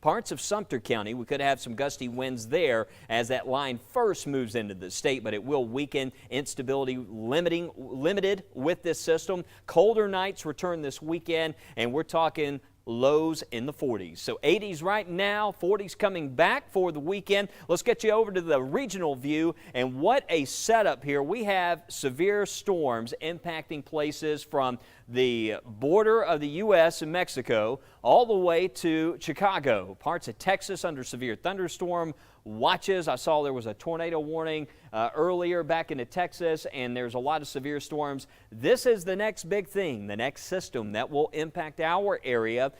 Parts of Sumter County, we could have some gusty winds there as that line first moves into the state, but it will weaken. Instability limited with this system. Colder nights return this weekend, and we're talking lows in the 40s. So 80s right now, 40s coming back for the weekend. Let's get you over to the regional view, and what a setup here. We have severe storms impacting places from the border of the U.S. and Mexico all the way to Chicago. Parts of Texas under severe thunderstorm watches. I saw there was a tornado warning earlier back into Texas, and there's a lot of severe storms. This is the next big thing, the next system that will impact our area.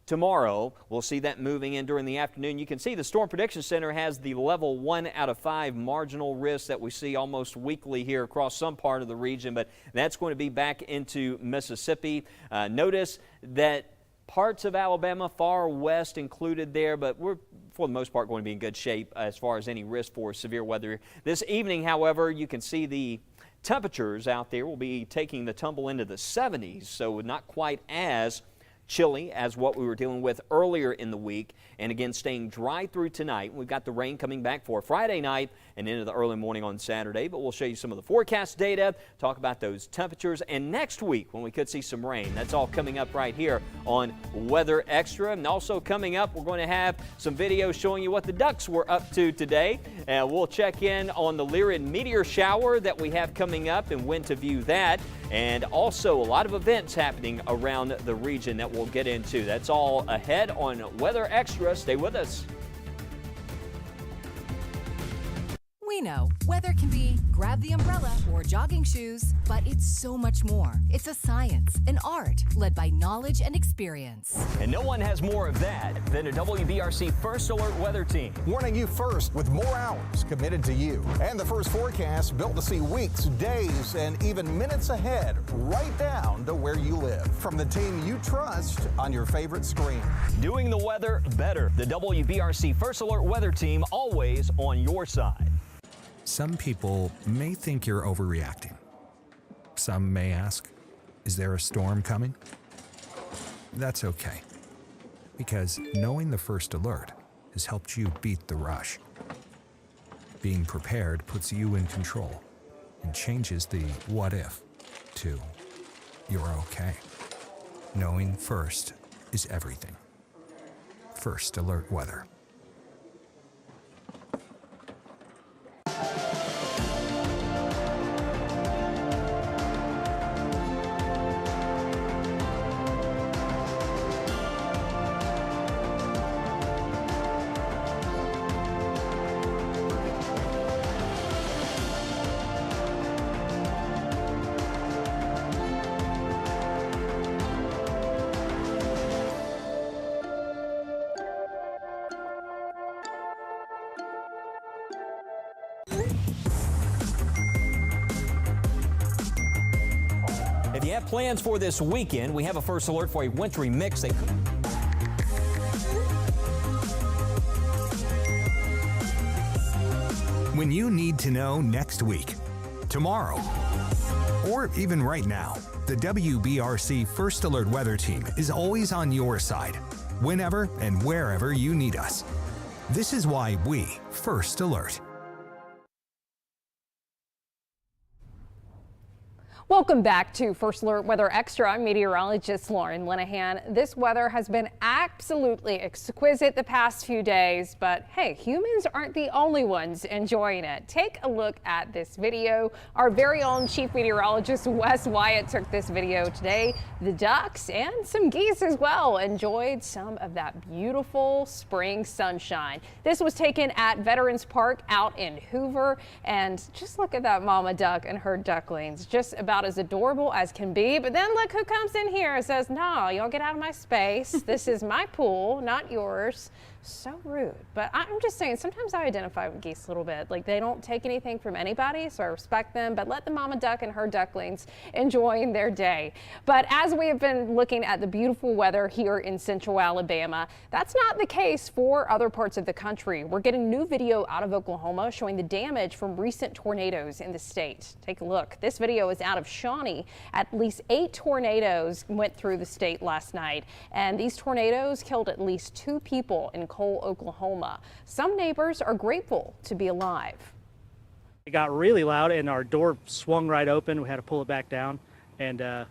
Tomorrow, we'll see that moving in during the afternoon. You can see the Storm Prediction Center has the level 1 out of 5 marginal risk that we see almost weekly here across some part of the region, but that's going to be back into Mississippi. Notice that parts of Alabama, far west included there, but we're for the most part going to be in good shape as far as any risk for severe weather. This evening, however, you can see the temperatures out there will be taking the tumble into the 70s, so not quite as chilly as what we were dealing with earlier in the week, and again staying dry through tonight. We've got the rain coming back for Friday night and into the early morning on Saturday, but we'll show you some of the forecast data, talk about those temperatures, and next week when we could see some rain. That's all coming up right here on Weather Extra. And also coming up, we're going to have some videos showing you what the ducks were up to today, and we'll check in on the Lyrid meteor shower that we have coming up and when to view that, and also a lot of events happening around the region that we'll get into. That's all ahead on Weather Extra. Stay with us. We know weather can be grab the umbrella or jogging shoes, but it's so much more. It's a science, an art, led by knowledge and experience. And no one has more of that than a WBRC First Alert weather team. Warning you first with more hours committed to you. And the first forecast built to see weeks, days, and even minutes ahead, right down to where you live. From the team you trust on your favorite screen. Doing the weather better. The WBRC First Alert weather team, always on your side. Some people may think you're overreacting. Some may ask, is there a storm coming? That's okay, because knowing the first alert has helped you beat the rush. Being prepared puts you in control and changes the what if to you're okay. Knowing first is everything. First Alert Weather. If you have plans for this weekend, we have a first alert for a wintry mix. When you need to know next week, tomorrow, or even right now, the WBRC First Alert Weather Team is always on your side, whenever and wherever you need us. This is why we First Alert. Welcome back to First Alert Weather Extra. I'm meteorologist Lauren Linehan. This weather has been absolutely exquisite the past few days, but hey, humans aren't the only ones enjoying it. Take a look at this video. Our very own chief meteorologist Wes Wyatt took this video today. The ducks and some geese as well enjoyed some of that beautiful spring sunshine. This was taken at Veterans Park out in Hoover, and just look at that mama duck and her ducklings. Just about as adorable as can be, but then look who comes in here and says, no, y'all get out of my space. This is my pool, not yours. So rude. But I'm just saying, sometimes I identify with geese a little bit. Like, they don't take anything from anybody, so I respect them, but let the mama duck and her ducklings enjoying their day. But as we have been looking at the beautiful weather here in central Alabama, that's not the case for other parts of the country. We're getting new video out of Oklahoma showing the damage from recent tornadoes in the state. Take a look. This video is out of Shawnee. At least 8 tornadoes went through the state last night, and these tornadoes killed at least 2 people in Cole, Oklahoma. Some neighbors are grateful to be alive. It got really loud and our door swung right open. We had to pull it back down, and then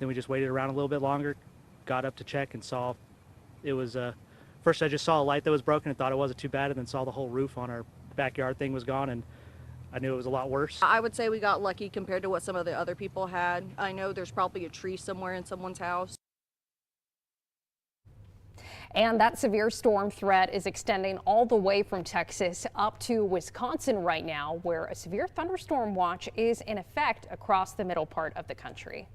we just waited around a little bit longer, got up to check and saw it was, first I just saw a light that was broken and thought it wasn't too bad, and then saw the whole roof on our backyard thing was gone, and I knew it was a lot worse. I would say we got lucky compared to what some of the other people had. I know there's probably a tree somewhere in someone's house. And that severe storm threat is extending all the way from Texas up to Wisconsin right now, where a severe thunderstorm watch is in effect across the middle part of the country.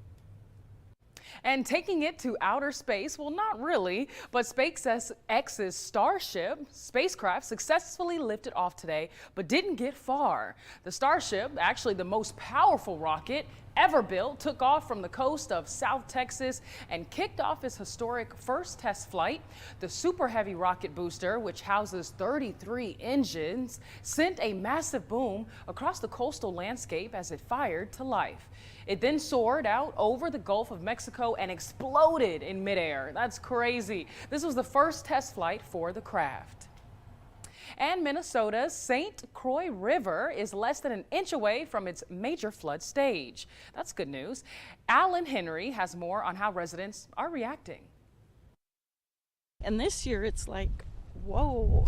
And taking it to outer space, well, not really, but SpaceX's Starship spacecraft successfully lifted off today, but didn't get far. The Starship, actually the most powerful rocket ever built, took off from the coast of South Texas and kicked off its historic first test flight. The Super Heavy rocket booster, which houses 33 engines, sent a massive boom across the coastal landscape as it fired to life. It then soared out over the Gulf of Mexico and exploded in midair. That's crazy. This was the first test flight for the craft. And Minnesota's St. Croix River is less than an inch away from its major flood stage. That's good news. Alan Henry has more on how residents are reacting. And this year it's like, whoa.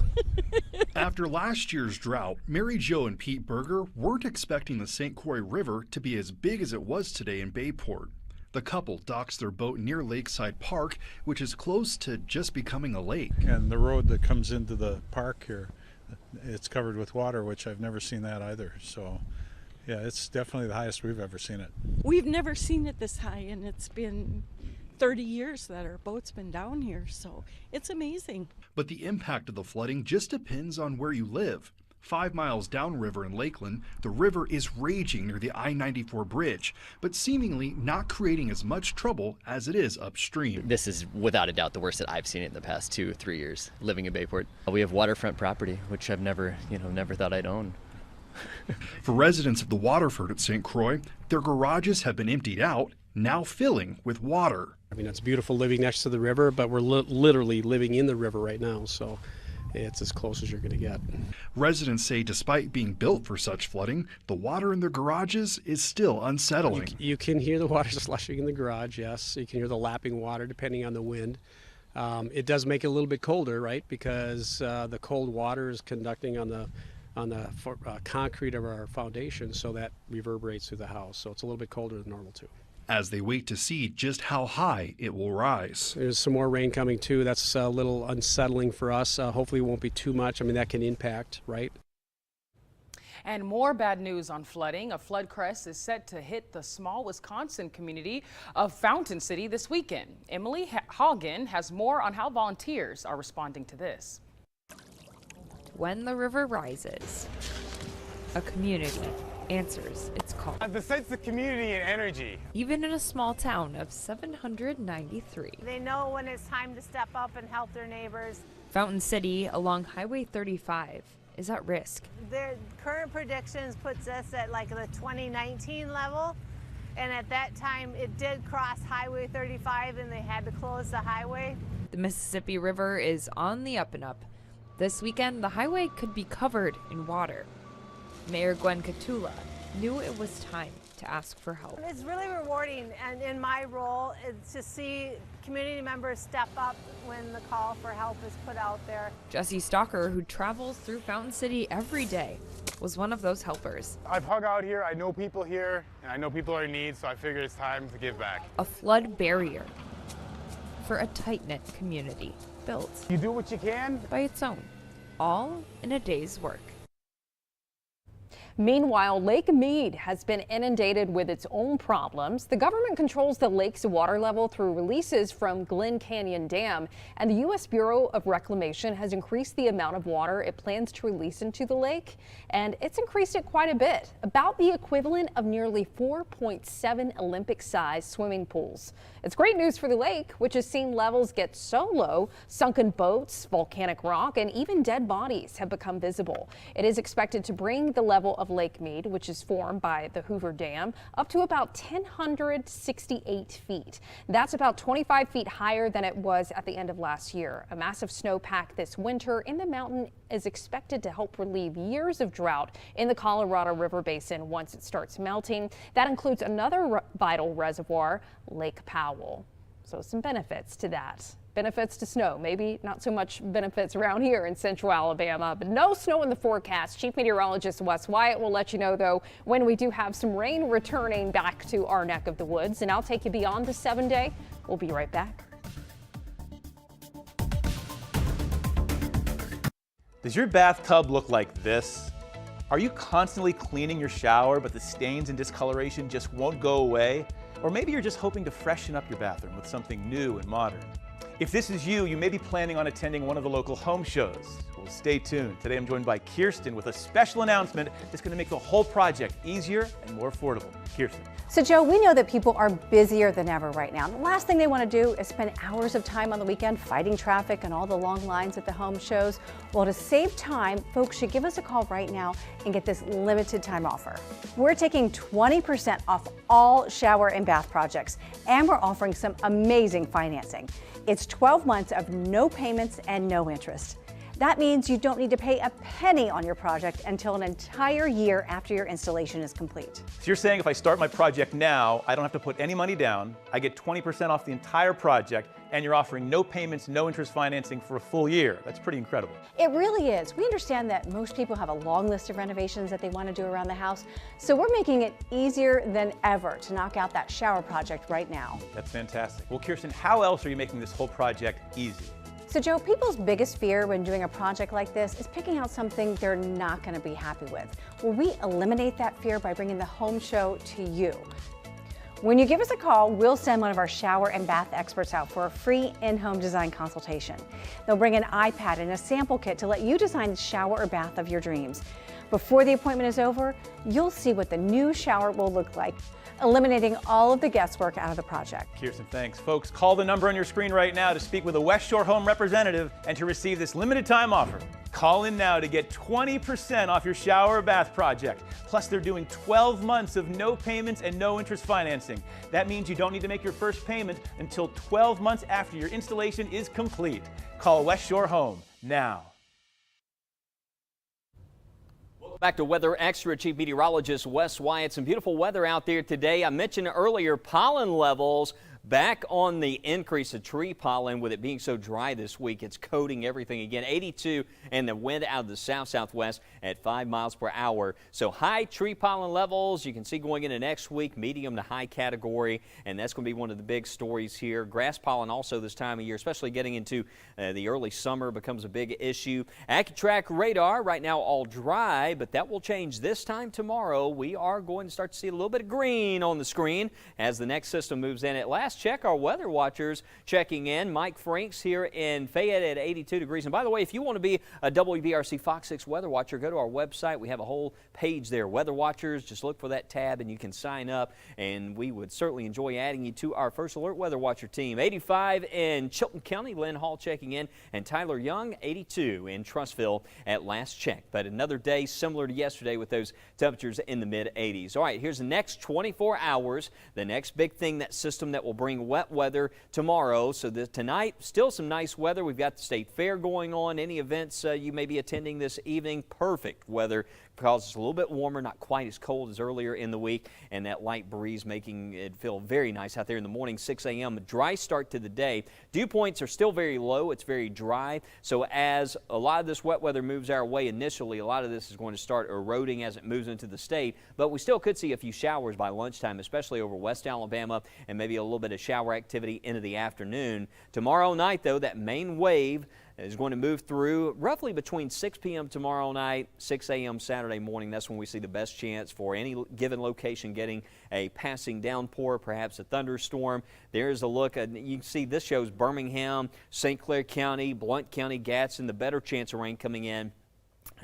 After last year's drought, Mary Jo and Pete Berger weren't expecting the St. Croix River to be as big as it was today in Bayport. The couple docks their boat near Lakeside Park, which is close to just becoming a lake. And the road that comes into the park here, it's covered with water, which I've never seen that either. So, yeah, it's definitely the highest we've ever seen it. We've never seen it this high, and it's been 30 years that our boat's been down here, so it's amazing. But the impact of the flooding just depends on where you live. 5 miles downriver in Lakeland, the river is raging near the I-94 bridge, but seemingly not creating as much trouble as it is upstream. This is without a doubt the worst that I've seen it in the past 2-3 years living in Bayport. We have waterfront property, which I've never thought I'd own. For residents of the Waterford at St. Croix, their garages have been emptied out, now filling with water. I mean, it's beautiful living next to the river, but we're literally living in the river right now, so it's as close as you're going to get. Residents say despite being built for such flooding, the water in their garages is still unsettling. You can hear the water slushing in the garage, yes. You can hear the lapping water depending on the wind. It does make it a little bit colder, right, because the cold water is conducting on the concrete of our foundation, so that reverberates through the house. So it's a little bit colder than normal, too. As they wait to see just how high it will rise. There's some more rain coming too. That's a little unsettling for us. Hopefully it won't be too much. I mean, that can impact, right? And more bad news on flooding. A flood crest is set to hit the small Wisconsin community of Fountain City this weekend. Emily Hagen has more on how volunteers are responding to this. When the river rises, a community answers its call. The sense of community and energy. Even in a small town of 793. They know when it's time to step up and help their neighbors. Fountain City along Highway 35 is at risk. Their current predictions puts us at like the 2019 level. And at that time it did cross Highway 35 and they had to close the highway. The Mississippi River is on the up and up. This weekend, the highway could be covered in water. Mayor Gwen Katula knew it was time to ask for help. It's really rewarding, and in my role, it's to see community members step up when the call for help is put out there. Jesse Stalker, who travels through Fountain City every day, was one of those helpers. I've hung out here, I know people here, and I know people are in need, so I figured it's time to give back. A flood barrier for a tight-knit community built. You do what you can by its own, all in a day's work. Meanwhile, Lake Mead has been inundated with its own problems. The government controls the lake's water level through releases from Glen Canyon Dam, and the U.S. Bureau of Reclamation has increased the amount of water it plans to release into the lake, and it's increased it quite a bit, about the equivalent of nearly 4.7 Olympic-sized swimming pools. It's great news for the lake, which has seen levels get so low, sunken boats, volcanic rock, and even dead bodies have become visible. It is expected to bring the level of Lake Mead, which is formed by the Hoover Dam, up to about 1,068 feet. That's about 25 feet higher than it was at the end of last year. A massive snowpack this winter in the mountain is expected to help relieve years of drought in the Colorado River Basin once it starts melting. That includes another vital reservoir, Lake Powell. So some benefits to that. Benefits to snow, maybe not so much benefits around here in central Alabama, but no snow in the forecast. Chief Meteorologist Wes Wyatt will let you know, though, when we do have some rain returning back to our neck of the woods. And I'll take you beyond the 7-day. We'll be right back. Does your bathtub look like this? Are you constantly cleaning your shower, but the stains and discoloration just won't go away? Or maybe you're just hoping to freshen up your bathroom with something new and modern. If this is you, you may be planning on attending one of the local home shows. Well, stay tuned. Today I'm joined by Kirsten with a special announcement that's going to make the whole project easier and more affordable. Kirsten. So Joe, we know that people are busier than ever right now. The last thing they want to do is spend hours of time on the weekend fighting traffic and all the long lines at the home shows. Well, to save time, folks should give us a call right now and get this limited time offer. We're taking 20% off all shower and bath projects, and we're offering some amazing financing. It's 12 months of no payments and no interest. That means you don't need to pay a penny on your project until an entire year after your installation is complete. So you're saying if I start my project now, I don't have to put any money down, I get 20% off the entire project, and you're offering no payments, no interest financing for a full year. That's pretty incredible. It really is. We understand that most people have a long list of renovations that they want to do around the house, so we're making it easier than ever to knock out that shower project right now. That's fantastic. Well, Kirsten, how else are you making this whole project easy? So Joe, people's biggest fear when doing a project like this is picking out something they're not going to be happy with. Well, we eliminate that fear by bringing the home show to you. When you give us a call, we'll send one of our shower and bath experts out for a free in-home design consultation. They'll bring an iPad and a sample kit to let you design the shower or bath of your dreams. Before the appointment is over, you'll see what the new shower will look like, eliminating all of the guesswork out of the project. Kirsten, thanks. Folks, call the number on your screen right now to speak with a West Shore Home representative and to receive this limited time offer. Call in now to get 20% off your shower or bath project. Plus, they're doing 12 months of no payments and no interest financing. That means you don't need to make your first payment until 12 months after your installation is complete. Call West Shore Home now. Back to Weather Extra, Chief Meteorologist Wes Wyatt. Some beautiful weather out there today. I mentioned earlier pollen levels back on the increase of tree pollen. With it being so dry this week, it's coating everything again. 82 and the wind out of the south-southwest at 5 miles per hour. So high tree pollen levels you can see going into next week, medium to high category, and that's going to be one of the big stories here. Grass pollen also this time of year, especially getting into the early summer, becomes a big issue. AccuTrack radar right now all dry, but that will change this time tomorrow. We are going to start to see a little bit of green on the screen as the next system moves in. At last check, our weather watchers checking in. Mike Franks here in Fayette at 82 degrees. And by the way, if you want to be a WBRC Fox 6 weather watcher, go to our website. We have a whole page there, Weather Watchers. Just look for that tab and you can sign up. And we would certainly enjoy adding you to our First Alert Weather Watcher team. 85 in Chilton County, Lynn Hall checking in, and Tyler Young, 82 in Trussville at last check. But another day similar to yesterday with those temperatures in the mid-80s. All right, here's the next 24 hours. The next big thing, that system that will bring wet weather tomorrow. So tonight, still some nice weather. We've got the State Fair going on. Any events you may be attending this evening, perfect weather because it's a little bit warmer, not quite as cold as earlier in the week, and that light breeze making it feel very nice out there in the morning. 6 a.m. Dry start to the day. Dew points are still very low. It's very dry. So as a lot of this wet weather moves our way initially, a lot of this is going to start eroding as it moves into the state, but we still could see a few showers by lunchtime, especially over West Alabama, and maybe a little bit of shower activity into the afternoon. Tomorrow night, though, that main wave is going to move through roughly between 6 p.m. tomorrow night, 6 a.m. Saturday morning. That's when we see the best chance for any given location getting a passing downpour, perhaps a thunderstorm. There's a look. You can see this shows Birmingham, St. Clair County, Blount County, Gadsden, the better chance of rain coming in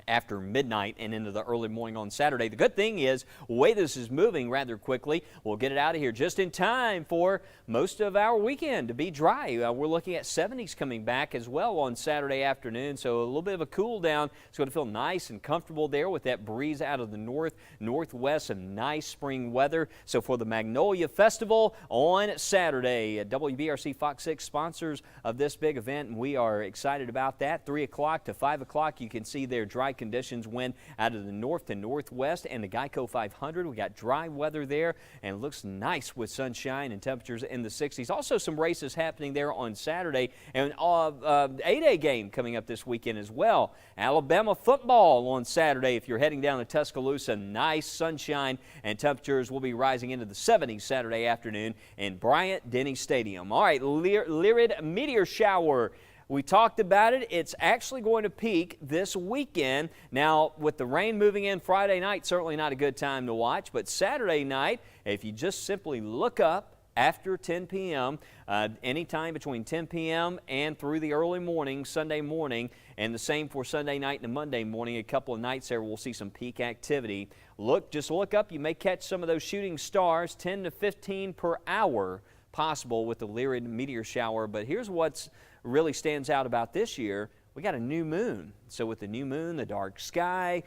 after midnight and into the early morning on Saturday. The good thing is, the way this is moving rather quickly, we'll get it out of here just in time for most of our weekend to be dry. We're looking at 70s coming back as well on Saturday afternoon, so a little bit of a cool down. It's going to feel nice and comfortable there with that breeze out of the northwest, some nice spring weather. So for the Magnolia Festival on Saturday, WBRC Fox 6 sponsors of this big event, and we are excited about that. 3 o'clock to 5 o'clock, you can see their dry conditions, wind out of the north to northwest, and the Geico 500. We got dry weather there, and it looks nice with sunshine and temperatures in the 60s. Also some races happening there on Saturday, and A-Day game coming up this weekend as well. Alabama football on Saturday. If you're heading down to Tuscaloosa, nice sunshine, and temperatures will be rising into the 70s Saturday afternoon in Bryant-Denny Stadium. All right, Lyrid meteor shower. We talked about it. It's actually going to peak this weekend. Now, with the rain moving in Friday night, certainly not a good time to watch. But Saturday night, if you just simply look up after 10 p.m., anytime between 10 p.m. and through the early morning, Sunday morning, and the same for Sunday night and Monday morning, a couple of nights there, we'll see some peak activity. Just look up. You may catch some of those shooting stars, 10 to 15 per hour possible with the Lyrid meteor shower. But here's what's really stands out about this year. We got a new moon. So with the new moon, the dark sky,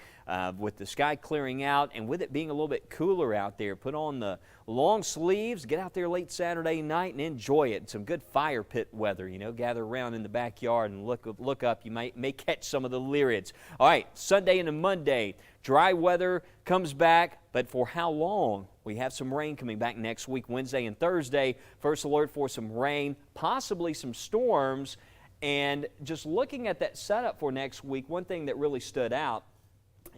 with the sky clearing out, and with it being a little bit cooler out there, put on the long sleeves, get out there late Saturday night and enjoy it. Some good fire pit weather, you know, gather around in the backyard and look up. You may catch some of the Lyrids. All right, Sunday into Monday, dry weather comes back, but for how long? We have some rain coming back next week, Wednesday and Thursday. First alert for some rain, possibly some storms. And just looking at that setup for next week, one thing that really stood out,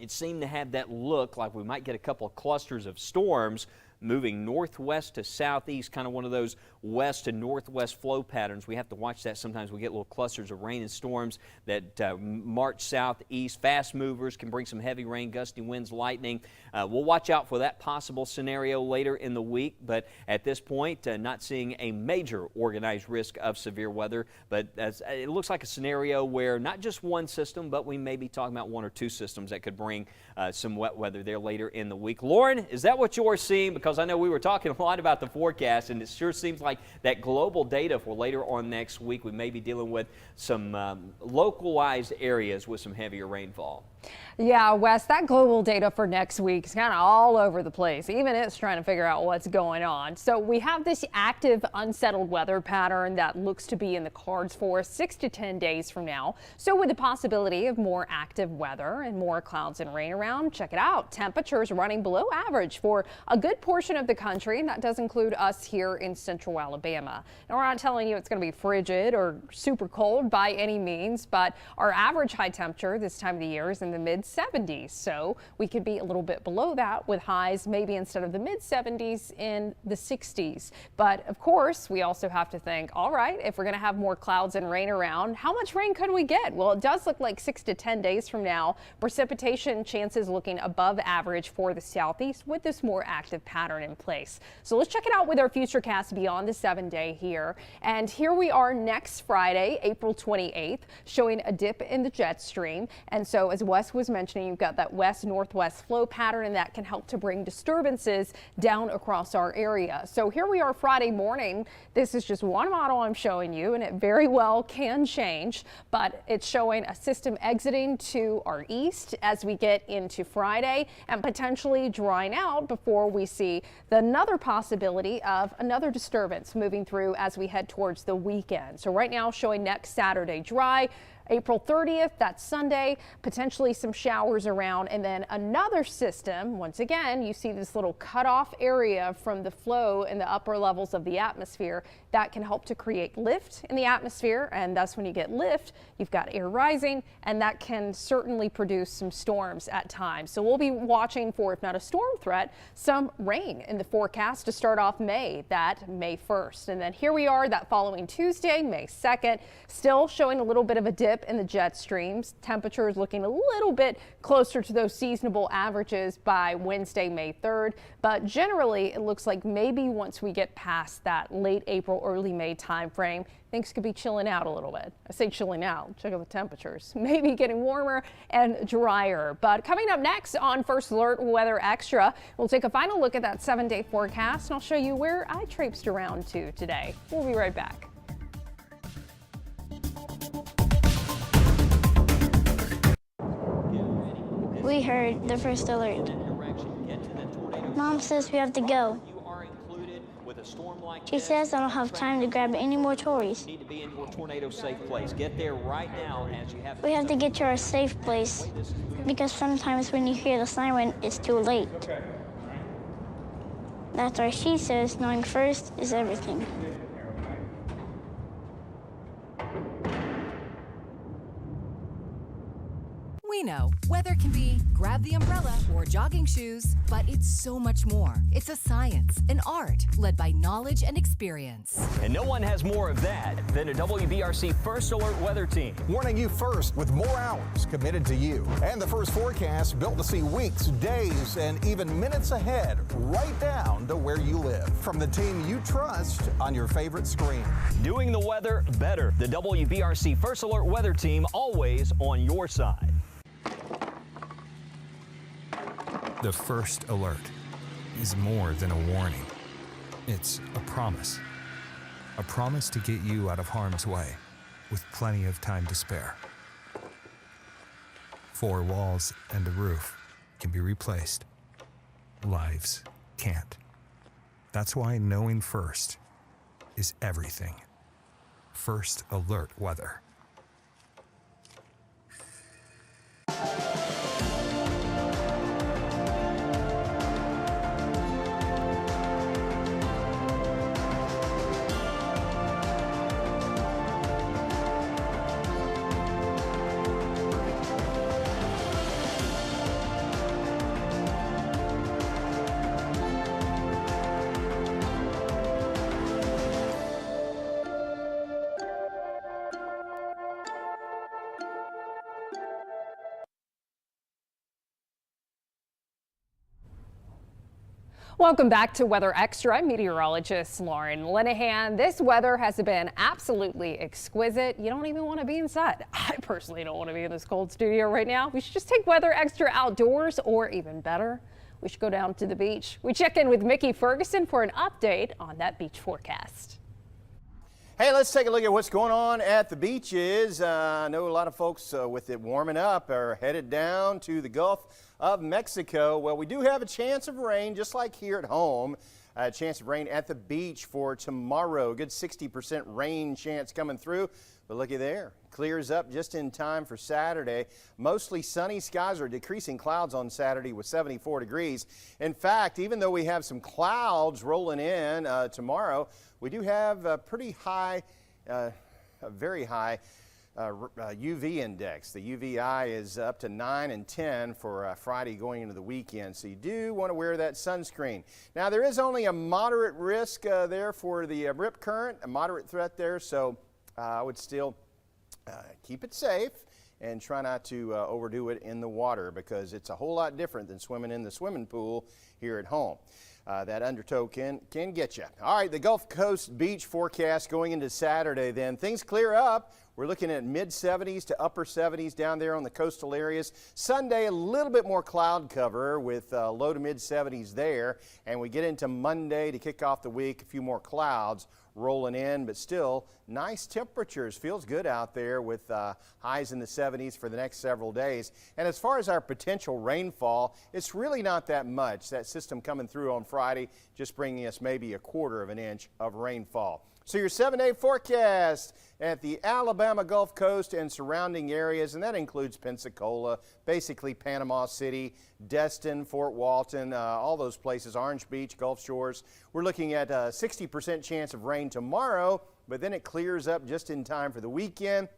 it seemed to have that look like we might get a couple of clusters of storms moving northwest to southeast, kind of one of those west to northwest flow patterns. We have to watch that. Sometimes we get little clusters of rain and storms that march southeast. Fast movers can bring some heavy rain, gusty winds, lightning. We'll watch out for that possible scenario later in the week, but at this point, not seeing a major organized risk of severe weather, but it looks like a scenario where not just one system, but we may be talking about one or two systems that could bring some wet weather there later in the week. Lauren, is that what you're seeing? Because I know we were talking a lot about the forecast, and it sure seems like that global data for later on next week, we may be dealing with some localized areas with some heavier rainfall. Yeah, Wes, that global data for next week is kind of all over the place. Even it's trying to figure out what's going on. So we have this active, unsettled weather pattern that looks to be in the cards for 6 to 10 days from now. So with the possibility of more active weather and more clouds and rain around, check it out. Temperatures running below average for a good portion of the country, and that does include us here in central Alabama. Now, we're not telling you it's going to be frigid or super cold by any means, but our average high temperature this time of the year is in the mid-70s, so we could be a little bit below that with highs maybe instead of the mid-70s in the 60s. But of course, we also have to think, all right, if we're going to have more clouds and rain around, how much rain could we get? Well, it does look like 6 to 10 days from now, precipitation chances looking above average for the southeast with this more active pattern in place. So let's check it out with our Futurecast beyond the 7-day here. And here we are next Friday, April 28th, showing a dip in the jet stream. And so as Wes was mentioning, you've got that west-northwest flow pattern, and that can help to bring disturbances down across our area. So here we are Friday morning. This is just one model I'm showing you, and it very well can change, but it's showing a system exiting to our east as we get into Friday and potentially drying out before we see another possibility of another disturbance moving through as we head towards the weekend. So right now showing next Saturday dry. April 30th, that's Sunday, potentially some showers around, and then another system. Once again, you see this little cutoff area from the flow in the upper levels of the atmosphere that can help to create lift in the atmosphere, and thus when you get lift, you've got air rising, and that can certainly produce some storms at times. So we'll be watching for, if not a storm threat, some rain in the forecast to start off May 1st. And then here we are that following Tuesday, May 2nd, still showing a little bit of a dip dip in the jet streams. Temperatures looking a little bit closer to those seasonable averages by Wednesday, May 3rd. But generally, it looks like maybe once we get past that late April, early May time frame, things could be chilling out a little bit. I say chilling out, check out the temperatures. Maybe getting warmer and drier. But coming up next on First Alert Weather Extra, we'll take a final look at that 7-day forecast, and I'll show you where I traipsed around to today. We'll be right back. We heard the first alert. Mom says we have to go. She says I don't have time to grab any more toys. Need to be in your tornado safe place. Get there right now as you have. We have to get to our safe place because sometimes when you hear the siren, it's too late. That's why she says knowing first is everything. We know weather can be grab the umbrella or jogging shoes, but it's so much more. It's a science, an art, led by knowledge and experience. And no one has more of that than a WBRC First Alert weather team. Warning you first with more hours committed to you. And the first forecast built to see weeks, days, and even minutes ahead, right down to where you live. From the team you trust on your favorite screen. Doing the weather better. The WBRC First Alert weather team, always on your side. The first alert is more than a warning. It's a promise. A promise to get you out of harm's way with plenty of time to spare. 4 walls and a roof can be replaced. Lives can't. That's why knowing first is everything. First Alert Weather. Welcome back to Weather Extra. I'm meteorologist Lauren Linehan. This weather has been absolutely exquisite. You don't even want to be inside. I personally don't want to be in this cold studio right now. We should just take Weather Extra outdoors, or even better, we should go down to the beach. We check in with Mickey Ferguson for an update on that beach forecast. Hey, let's take a look at what's going on at the beaches. I know a lot of folks with it warming up are headed down to the Gulf of Mexico. Well, we do have a chance of rain, just like here at home. A chance of rain at the beach for tomorrow. Good 60% rain chance coming through. But looky there, clears up just in time for Saturday. Mostly sunny skies are decreasing clouds on Saturday with 74 degrees. In fact, even though we have some clouds rolling in tomorrow, we do have a pretty high, a very high UV index. The UVI is up to 9 and 10 for Friday going into the weekend, so you do want to wear that sunscreen. Now, there is only a moderate risk there for the rip current, a moderate threat there, so I would still keep it safe and try not to overdo it in the water, because it's a whole lot different than swimming in the swimming pool here at home. That undertow can get you. All right, the Gulf Coast beach forecast going into Saturday then. Things clear up. We're looking at mid-70s to upper 70s down there on the coastal areas. Sunday, a little bit more cloud cover with low to mid-70s there. And we get into Monday to kick off the week, a few more clouds rolling in, but still nice temperatures. Feels good out there with highs in the 70s for the next several days. And as far as our potential rainfall, it's really not that much. That system coming through on Friday just bringing us maybe a 1/4 of an inch of rainfall. So your 7-day forecast at the Alabama Gulf Coast and surrounding areas, and that includes Pensacola, basically Panama City, Destin, Fort Walton, all those places, Orange Beach, Gulf Shores. We're looking at a 60% chance of rain tomorrow, but then it clears up just in time for the weekend.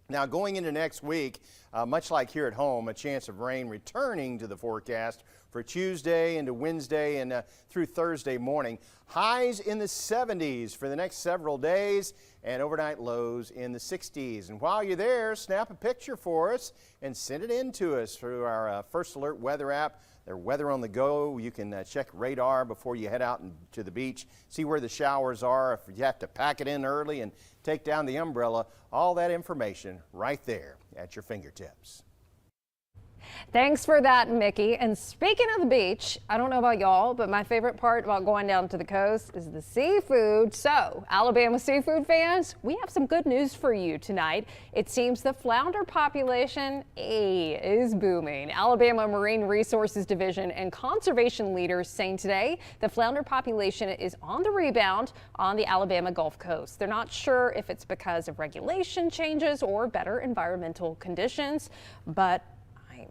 Now, going into next week, much like here at home, a chance of rain returning to the forecast for Tuesday into Wednesday and through Thursday morning. Highs in the 70s for the next several days and overnight lows in the 60s. And while you're there, snap a picture for us and send it in to us through our First Alert weather app. Their weather on the go. You can check radar before you head out to the beach, see where the showers are, if you have to pack it in early and take down the umbrella. All that information right there at your fingertips. Thanks for that, Mickey. And speaking of the beach, I don't know about y'all, but my favorite part about going down to the coast is the seafood. So, Alabama seafood fans, we have some good news for you tonight. It seems the flounder population is booming. Alabama Marine Resources Division and conservation leaders saying today the flounder population is on the rebound on the Alabama Gulf Coast. They're not sure if it's because of regulation changes or better environmental conditions, but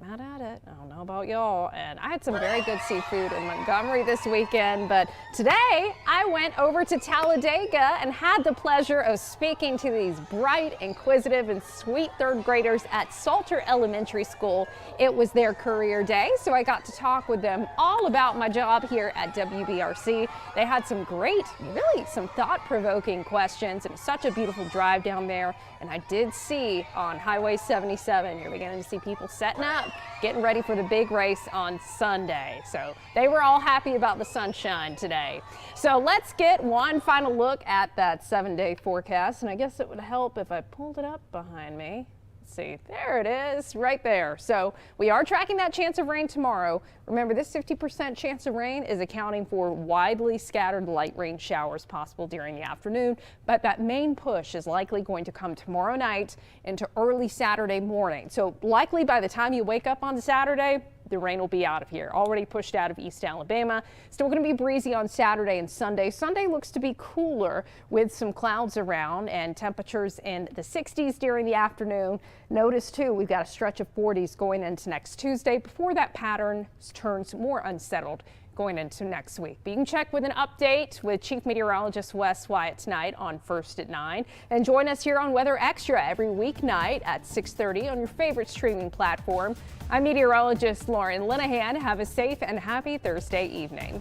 mad at it. I don't know about y'all. And I had some very good seafood in Montgomery this weekend, but today I went over to Talladega and had the pleasure of speaking to these bright, inquisitive, and sweet third graders at Salter Elementary School. It was their career day, so I got to talk with them all about my job here at WBRC. They had some great, really some thought-provoking questions, and such a beautiful drive down there. And I did see on Highway 77, you're beginning to see people setting up, getting ready for the big race on Sunday. So they were all happy about the sunshine today. So let's get one final look at that 7-day forecast. And I guess it would help if I pulled it up behind me. Let's see, there it is right there. So we are tracking that chance of rain tomorrow. Remember, this 50% chance of rain is accounting for widely scattered light rain showers possible during the afternoon, but that main push is likely going to come tomorrow night into early Saturday morning. So likely by the time you wake up on Saturday, the rain will be out of here. Already pushed out of East Alabama. Still going to be breezy on Saturday and Sunday. Sunday looks to be cooler with some clouds around and temperatures in the 60s during the afternoon. Notice too, we've got a stretch of 40s going into next Tuesday before that pattern turns more unsettled going into next week. But you can check with an update with Chief Meteorologist Wes Wyatt tonight on First at 9. And join us here on Weather Extra every weeknight at 6:30 on your favorite streaming platform. I'm meteorologist Lauren Linehan. Have a safe and happy Thursday evening.